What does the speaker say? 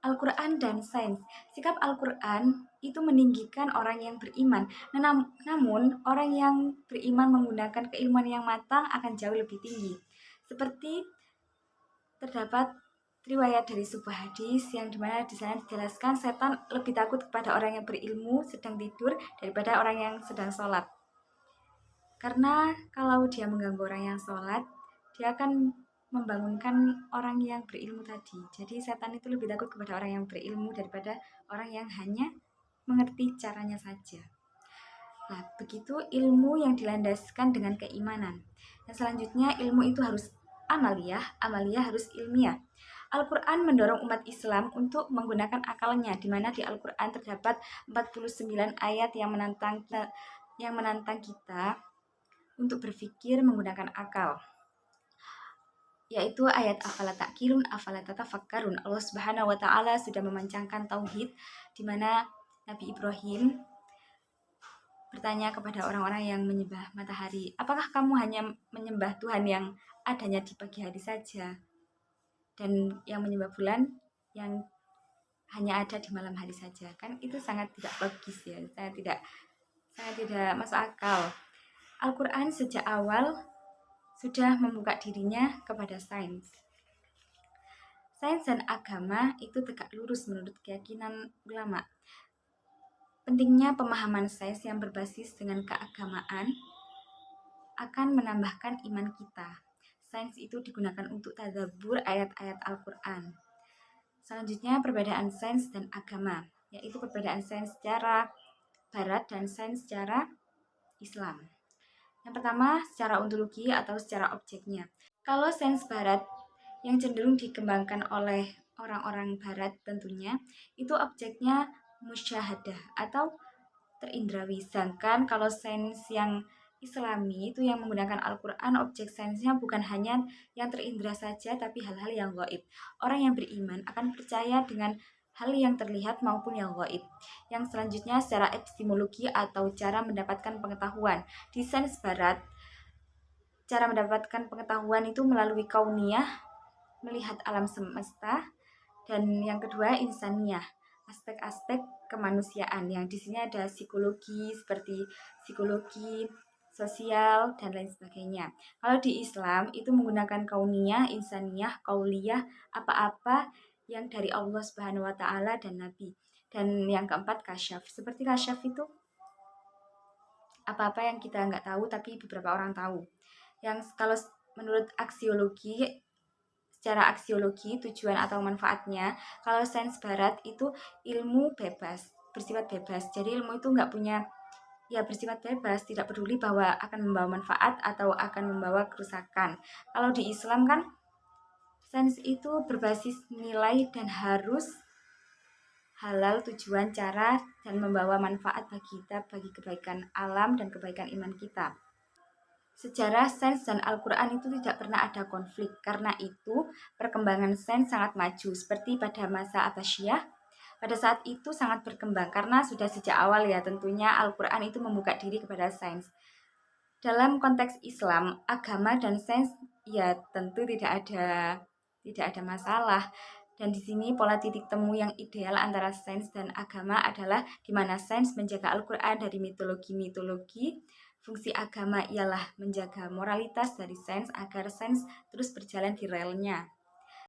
Al-Quran dan sains. Sikap Al-Quran itu meninggikan orang yang beriman. Namun, orang yang beriman menggunakan keilmuan yang matang akan jauh lebih tinggi. Seperti terdapat riwayat dari sebuah hadis yang dimana di sana dijelaskan setan lebih takut kepada orang yang berilmu sedang tidur daripada orang yang sedang sholat. Karena kalau dia mengganggu orang yang sholat, dia akan membangunkan orang yang berilmu tadi. Jadi setan itu lebih takut kepada orang yang berilmu daripada orang yang hanya mengerti caranya saja. Nah, begitu ilmu yang dilandaskan dengan keimanan. Dan selanjutnya ilmu itu harus amaliyah harus ilmiah. Al-Quran mendorong umat Islam untuk menggunakan akalnya, di mana di Al-Quran terdapat 49 ayat yang menantang kita untuk berpikir menggunakan akal, yaitu ayat afala ta'qilun afala tatafakkarun. Allah Subhanahu wa taala sudah memancangkan tauhid, di mana Nabi Ibrahim bertanya kepada orang-orang yang menyembah matahari, apakah kamu hanya menyembah Tuhan yang adanya di pagi hari saja dan yang menyembah bulan yang hanya ada di malam hari saja? Kan itu sangat tidak logis ya, sangat tidak masuk akal. Al-Quran sejak awal sudah membuka dirinya kepada sains. Sains dan agama itu tegak lurus menurut keyakinan ulama. Pentingnya pemahaman sains yang berbasis dengan keagamaan akan menambahkan iman kita. Sains itu digunakan untuk tadabbur ayat-ayat Al-Quran. Selanjutnya perbedaan sains dan agama, yaitu perbedaan sains secara barat dan sains secara Islam. Yang pertama, secara ontologi atau secara objeknya. Kalau sains barat yang cenderung dikembangkan oleh orang-orang barat tentunya, itu objeknya musyahadah atau terindrawi. Sedangkan kalau sains yang Islami itu yang menggunakan Al-Quran, objek sainsnya bukan hanya yang terindra saja, tapi hal-hal yang gaib. Orang yang beriman akan percaya dengan hal yang terlihat maupun yang gaib. Yang selanjutnya secara epistemologi atau cara mendapatkan pengetahuan. Di sains barat, cara mendapatkan pengetahuan itu melalui kauniyah, melihat alam semesta, dan yang kedua insaniyah, aspek-aspek kemanusiaan yang di sini ada psikologi seperti psikologi sosial dan lain sebagainya. Kalau di Islam itu menggunakan kauniyah, insaniyah, kauliyah, apa-apa yang dari Allah Subhanahu wa taala dan Nabi. Dan yang keempat kasyaf. Seperti kasyaf itu apa-apa yang kita nggak tahu tapi beberapa orang tahu. Yang kalau menurut aksiologi, secara aksiologi tujuan atau manfaatnya, kalau sains barat itu ilmu bebas, bersifat bebas. Jadi ilmu itu nggak punya, ya bersifat bebas, tidak peduli bahwa akan membawa manfaat atau akan membawa kerusakan. Kalau di Islam kan sains itu berbasis nilai dan harus halal tujuan, cara, dan membawa manfaat bagi kita, bagi kebaikan alam dan kebaikan iman kita. Sejarah sains dan Al-Quran itu tidak pernah ada konflik. Karena itu, perkembangan sains sangat maju. Seperti pada masa Abbasiyah, pada saat itu sangat berkembang. Karena sudah sejak awal ya tentunya Al-Quran itu membuka diri kepada sains. Dalam konteks Islam, agama dan sains ya tentu tidak ada masalah. Dan di sini pola titik temu yang ideal antara sains dan agama adalah di mana sains menjaga Al-Quran dari mitologi-mitologi. Fungsi agama ialah menjaga moralitas dari sains agar sains terus berjalan di relnya.